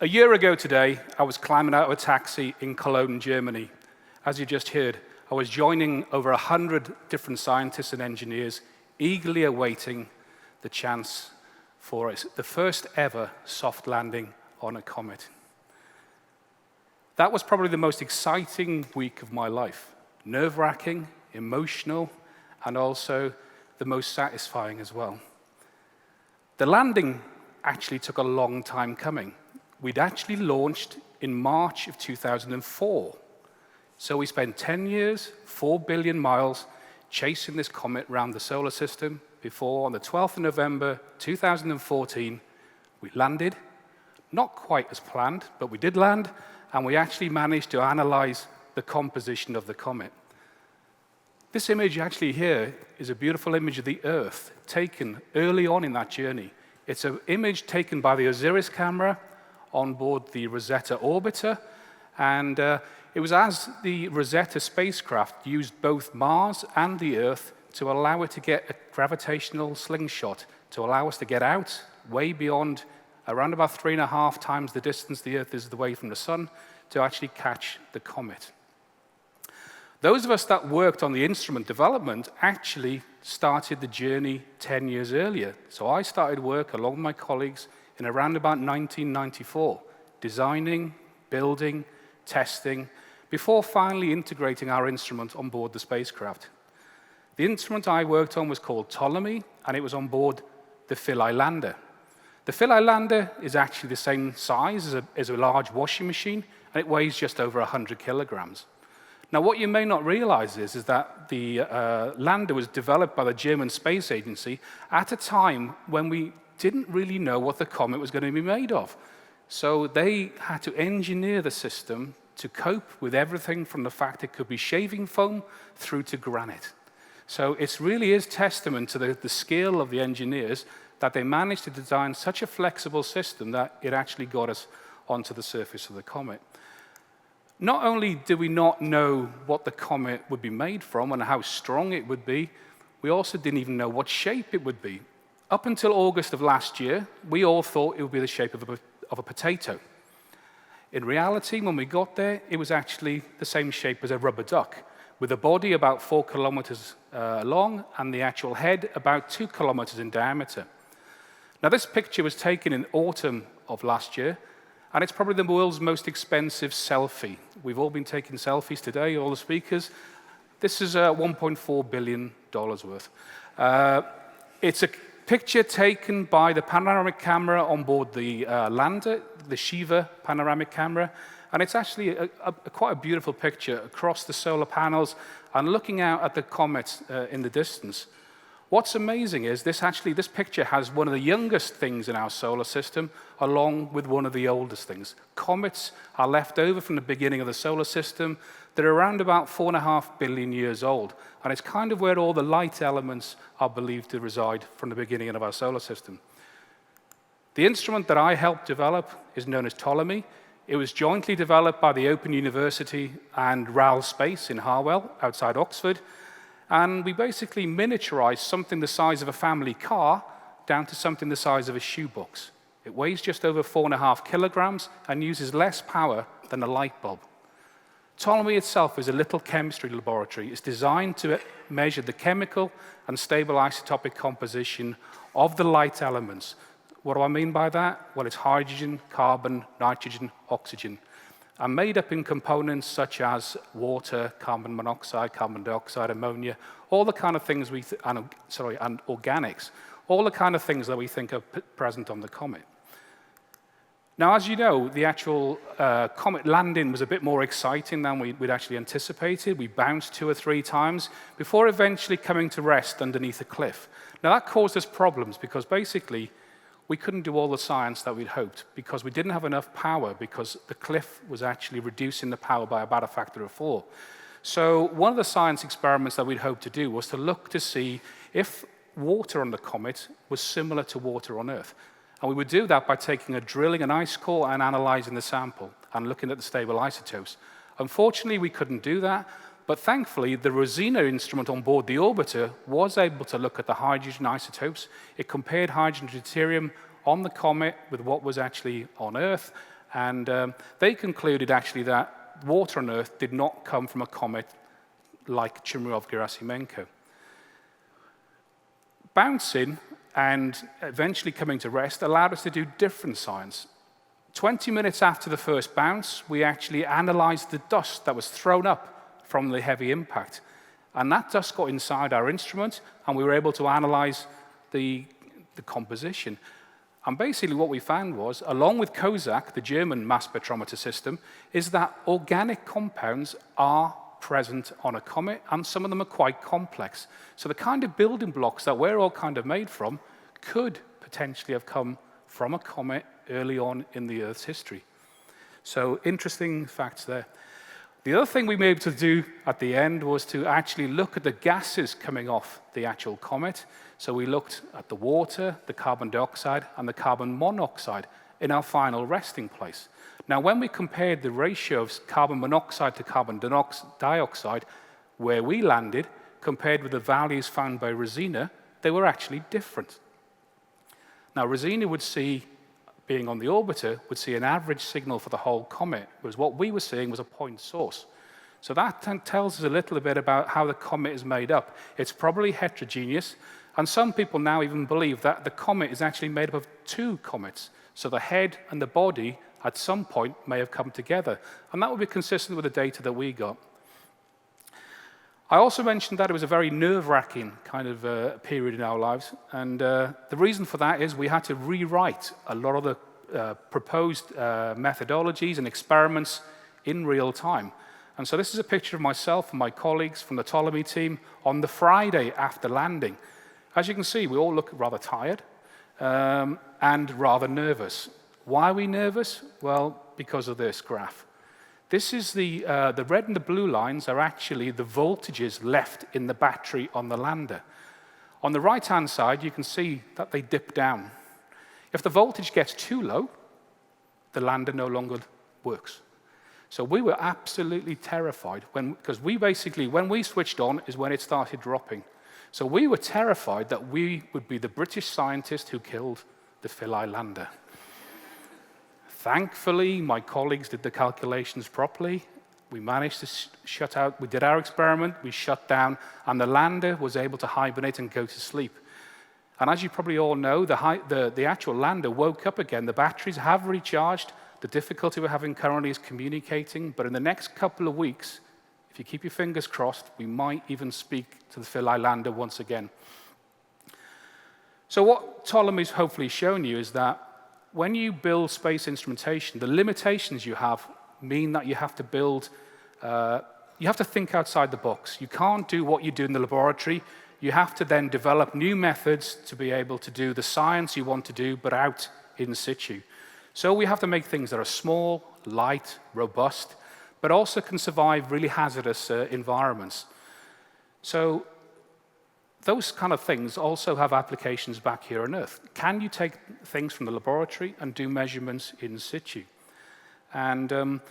A year ago today, I was climbing out of a taxi in Cologne, Germany. As you just heard, I was joining over 100 different scientists and engineers, eagerly awaiting the chance for the first ever soft landing on a comet. That was probably the most exciting week of my life. Nerve-wracking, emotional, and also the most satisfying as well. The landing actually took a long time coming. We'd actually launched in March of 2004. So we spent 10 years, 4 billion miles, chasing this comet around the solar system before, on the 12th of November 2014, we landed. Not quite as planned, but we did land, and we actually managed to analyze the composition of the comet. This image actually here is a beautiful image of the Earth taken early on in that journey. It's an image taken by the OSIRIS camera on board the Rosetta orbiter, and it was as the Rosetta spacecraft used both Mars and the Earth to allow it to get a gravitational slingshot, to allow us to get out way beyond, around about 3.5 times the distance the Earth is away from the Sun, to actually catch the comet. Those of us that worked on the instrument development actually started the journey 10 years earlier. So I started work along with my colleagues in around about 1994, designing, building, testing, before finally integrating our instrument on board the spacecraft. The instrument I worked on was called Ptolemy, and it was on board the Philae lander. The Philae lander is actually the same size as a large washing machine, and it weighs just over 100 kilograms. Now, what you may not realize is that the lander was developed by the German Space Agency at a time when we didn't really know what the comet was going to be made of. So they had to engineer the system to cope with everything from the fact it could be shaving foam through to granite. So it really is testament to the skill of the engineers that they managed to design such a flexible system that it actually got us onto the surface of the comet. Not only did we not know what the comet would be made from and how strong it would be, we also didn't even know what shape it would be. Up until August of last year, we all thought it would be the shape of a potato. In reality, when we got there, it was actually the same shape as a rubber duck, with a body about 4 kilometers long and the actual head about 2 kilometers in diameter. Now, this picture was taken in autumn of last year, and it's probably the world's most expensive selfie. We've all been taking selfies today, all the speakers. This is $1.4 billion worth. It's a picture taken by the panoramic camera on board the lander, the Shiva panoramic camera, and it's actually quite a beautiful picture across the solar panels and looking out at the comet in the distance. What's amazing is this picture has one of the youngest things in our solar system along with one of the oldest things. Comets are left over from the beginning of the solar system. They're around about 4.5 billion years old, and it's kind of where all the light elements are believed to reside from the beginning of our solar system. The instrument that I helped develop is known as Ptolemy. It was jointly developed by the Open University and RAL Space in Harwell, outside Oxford. And we basically miniaturized something the size of a family car down to something the size of a shoebox. It weighs just over 4.5 kilograms and uses less power than a light bulb. Ptolemy itself is a little chemistry laboratory. It's designed to measure the chemical and stable isotopic composition of the light elements. What do I mean by that? Well, it's hydrogen, carbon, nitrogen, oxygen, and made up in components such as water, carbon monoxide, carbon dioxide, ammonia, all the kind of things and organics, all the kind of things that we think are present on the comet. Now, as you know, the actual comet landing was a bit more exciting than we'd actually anticipated. We bounced 2 or 3 times before eventually coming to rest underneath a cliff. Now, that caused us problems because basically we couldn't do all the science that we'd hoped because we didn't have enough power because the cliff was actually reducing the power by about a factor of 4. So one of the science experiments that we'd hoped to do was to look to see if water on the comet was similar to water on Earth. And we would do that by drilling an ice core and analyzing the sample and looking at the stable isotopes. Unfortunately, we couldn't do that, but thankfully, the Rosetta instrument on board the orbiter was able to look at the hydrogen isotopes. It compared hydrogen and deuterium on the comet with what was actually on Earth, And they concluded, actually, that water on Earth did not come from a comet like Churyumov-Gerasimenko. Bouncing and eventually coming to rest allowed us to do different science. 20 minutes after the first bounce, we actually analyzed the dust that was thrown up from the heavy impact. And that dust got inside our instrument, and we were able to analyze the composition. And basically what we found was, along with COSAC, the German mass spectrometer system, is that organic compounds are present on a comet, and some of them are quite complex. So the kind of building blocks that we're all kind of made from could potentially have come from a comet early on in the Earth's history. So interesting facts there. The other thing we were able to do at the end was to actually look at the gases coming off the actual comet. So we looked at the water, the carbon dioxide, and the carbon monoxide in our final resting place. Now, when we compared the ratio of carbon monoxide to carbon dioxide where we landed, compared with the values found by Rosetta, they were actually different. Now, Rosetta would see, being on the orbiter, would see an average signal for the whole comet, whereas what we were seeing was a point source. So that tells us a little bit about how the comet is made up. It's probably heterogeneous, and some people now even believe that the comet is actually made up of two comets. So the head and the body, at some point, may have come together, and that would be consistent with the data that we got. I also mentioned that it was a very nerve-wracking kind of period in our lives, and the reason for that is we had to rewrite a lot of the proposed methodologies and experiments in real time. And so this is a picture of myself and my colleagues from the Ptolemy team on the Friday after landing. As you can see, we all look rather tired and rather nervous. Why are we nervous? Well, because of this graph. This is the red and the blue lines are actually the voltages left in the battery on the lander. On the right-hand side, you can see that they dip down. If the voltage gets too low, the lander no longer works. So we were absolutely terrified because when we switched on is when it started dropping. So we were terrified that we would be the British scientist who killed the Philae lander. Thankfully, my colleagues did the calculations properly. We managed to shut out, we did our experiment, we shut down, and the lander was able to hibernate and go to sleep. And as you probably all know, the actual lander woke up again. The batteries have recharged. The difficulty we're having currently is communicating, but in the next couple of weeks, if you keep your fingers crossed, we might even speak to the Philae lander once again. So what Ptolemy's hopefully shown you is that when you build space instrumentation, the limitations you have mean that you have to build, you have to think outside the box. You can't do what you do in the laboratory. You have to then develop new methods to be able to do the science you want to do, but out in situ. So we have to make things that are small, light, robust, but also can survive really hazardous environments. So those kind of things also have applications back here on Earth. Can you take things from the laboratory and do measurements in situ? And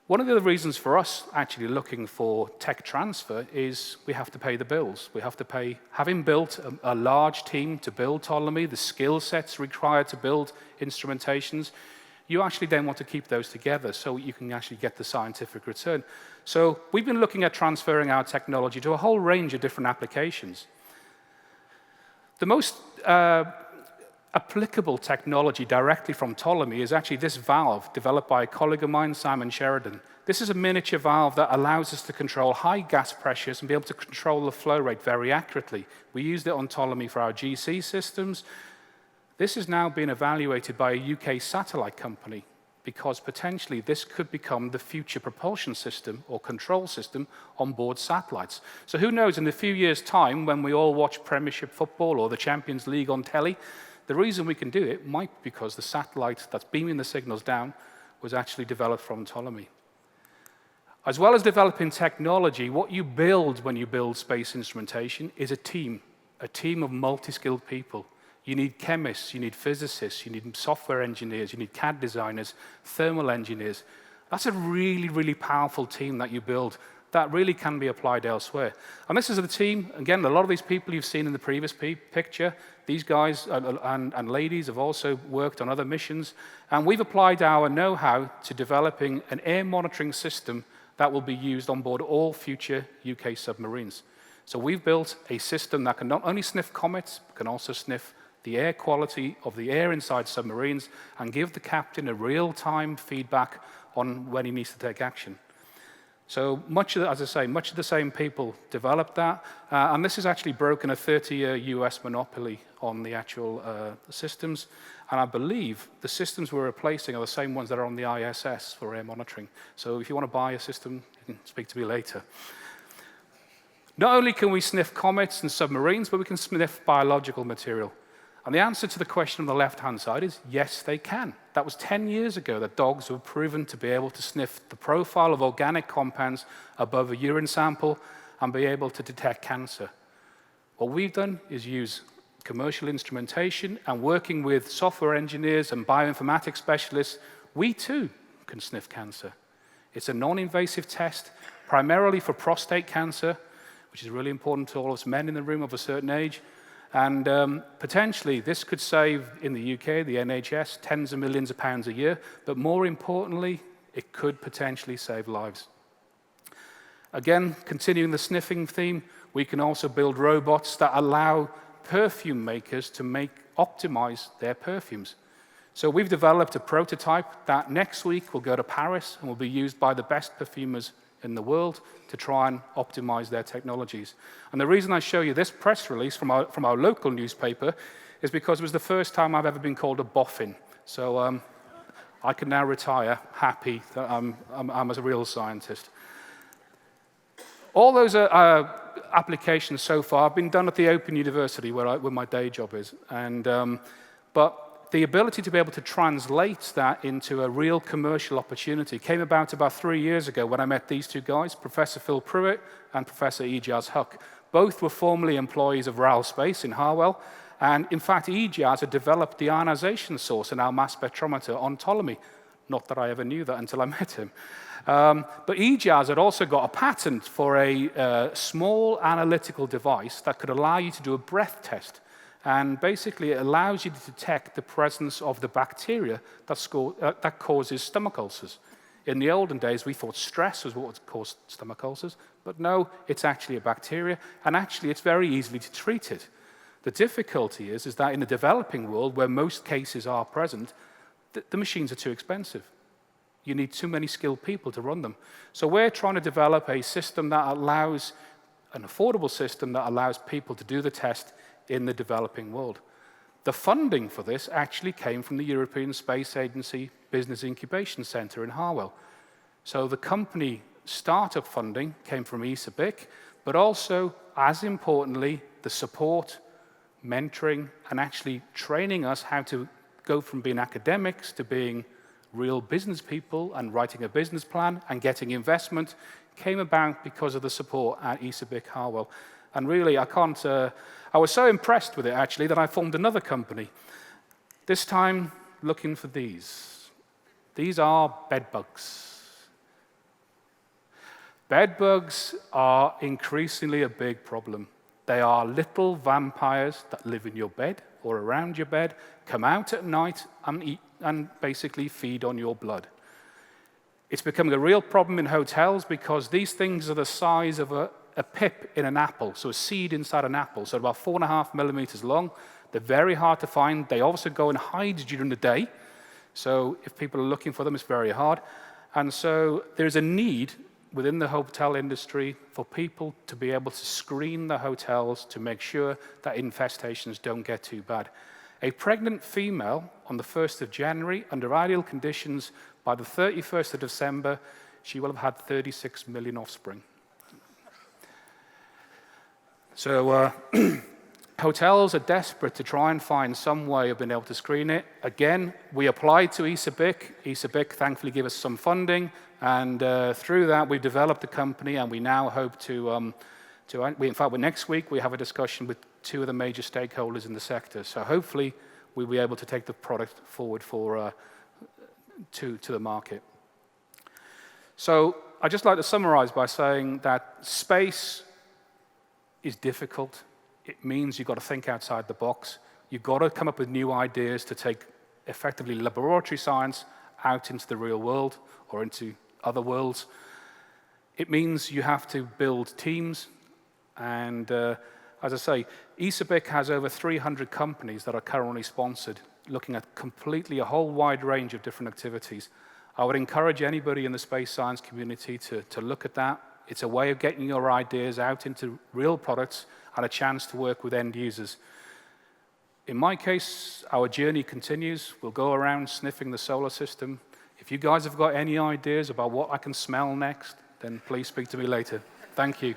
one of the reasons for us actually looking for tech transfer is we have to pay the bills. We have to pay, having built a large team to build Ptolemy, the skill sets required to build instrumentations, you actually then want to keep those together so you can actually get the scientific return. So we've been looking at transferring our technology to a whole range of different applications. The most applicable technology directly from Ptolemy is actually this valve developed by a colleague of mine, Simon Sheridan. This is a miniature valve that allows us to control high gas pressures and be able to control the flow rate very accurately. We used it on Ptolemy for our GC systems. This is now being evaluated by a UK satellite company because potentially this could become the future propulsion system or control system on board satellites. So who knows, in a few years' time, when we all watch Premiership football or the Champions League on telly, the reason we can do it might be because the satellite that's beaming the signals down was actually developed from Ptolemy. As well as developing technology, what you build when you build space instrumentation is a team of multi-skilled people. You need chemists, you need physicists, you need software engineers, you need CAD designers, thermal engineers. That's a really, really powerful team that you build that really can be applied elsewhere. And this is the team. Again, a lot of these people you've seen in the previous picture, these guys and ladies have also worked on other missions. And we've applied our know-how to developing an air monitoring system that will be used on board all future UK submarines. So we've built a system that can not only sniff comets, but can also sniff the air quality of the air inside submarines and give the captain a real-time feedback on when he needs to take action. So as I say, much of the same people developed that, and this has actually broken a 30-year US monopoly on the actual systems, and I believe the systems we're replacing are the same ones that are on the ISS for air monitoring. So if you want to buy a system, you can speak to me later. Not only can we sniff comets and submarines, but we can sniff biological material. And the answer to the question on the left-hand side is yes, they can. That was 10 years ago that dogs were proven to be able to sniff the profile of organic compounds above a urine sample and be able to detect cancer. What we've done is use commercial instrumentation and working with software engineers and bioinformatics specialists, we too can sniff cancer. It's a non-invasive test, primarily for prostate cancer, which is really important to all of us men in the room of a certain age. And potentially, this could save, in the UK, the NHS, tens of millions of pounds a year, but more importantly, it could potentially save lives. Again, continuing the sniffing theme, we can also build robots that allow perfume makers to optimize their perfumes. So we've developed a prototype that next week will go to Paris and will be used by the best perfumers in the world to try and optimize their technologies. And the reason I show you this press release from our local newspaper is because it was the first time I've ever been called a boffin. So I can now retire happy that I'm a real scientist. All those applications so far have been done at the Open University, where my day job is. But the ability to be able to translate that into a real commercial opportunity came about 3 years ago when I met these two guys, Professor Phil Pruitt and Professor Ijaz Huq. Both were formerly employees of RAL Space in Harwell, and in fact, Ijaz had developed the ionization source in our mass spectrometer on Ptolemy. Not that I ever knew that until I met him. But Ijaz had also got a patent for a small analytical device that could allow you to do a breath test. And basically, it allows you to detect the presence of the bacteria that causes stomach ulcers. In the olden days, we thought stress was what caused stomach ulcers, but no, it's actually a bacteria, and actually, it's very easily to treat it. The difficulty is that in the developing world, where most cases are present, the machines are too expensive. You need too many skilled people to run them. So we're trying to develop a system that allows, an affordable system that allows people to do the test in the developing world. The funding for this actually came from the European Space Agency Business Incubation Center in Harwell. So the company startup funding came from ESA-BIC, but also, as importantly, the support, mentoring, and actually training us how to go from being academics to being real business people and writing a business plan and getting investment came about because of the support at ESA-BIC Harwell. And really, I was so impressed with it, actually, that I formed another company. This time, looking for these. These are bed bugs. Bed bugs are increasingly a big problem. They are little vampires that live in your bed or around your bed, come out at night and eat and basically feed on your blood. It's becoming a real problem in hotels because these things are the size of a pip in an apple, so a seed inside an apple, so about 4.5 millimeters long. They're very hard to find. They also go and hide during the day, so if people are looking for them, it's very hard. And so there's a need within the hotel industry for people to be able to screen the hotels to make sure that infestations don't get too bad. A pregnant female on the 1st of January, under ideal conditions, by the 31st of December, she will have had 36 million offspring. So hotels are desperate to try and find some way of being able to screen it. Again, we applied to ESA-BIC. ESA-BIC thankfully gave us some funding, and through that, we developed a company, and we now hope in fact, next week, we have a discussion with 2 of the major stakeholders in the sector. So hopefully, we'll be able to take the product forward to the market. So I'd just like to summarize by saying that space is difficult. It means you've got to think outside the box. You've got to come up with new ideas to take effectively laboratory science out into the real world or into other worlds. It means you have to build teams. And as I say, ESABIC has over 300 companies that are currently sponsored, looking at completely a whole wide range of different activities. I would encourage anybody in the space science community to look at that. It's a way of getting your ideas out into real products and a chance to work with end users. In my case, our journey continues. We'll go around sniffing the solar system. If you guys have got any ideas about what I can smell next, then please speak to me later. Thank you.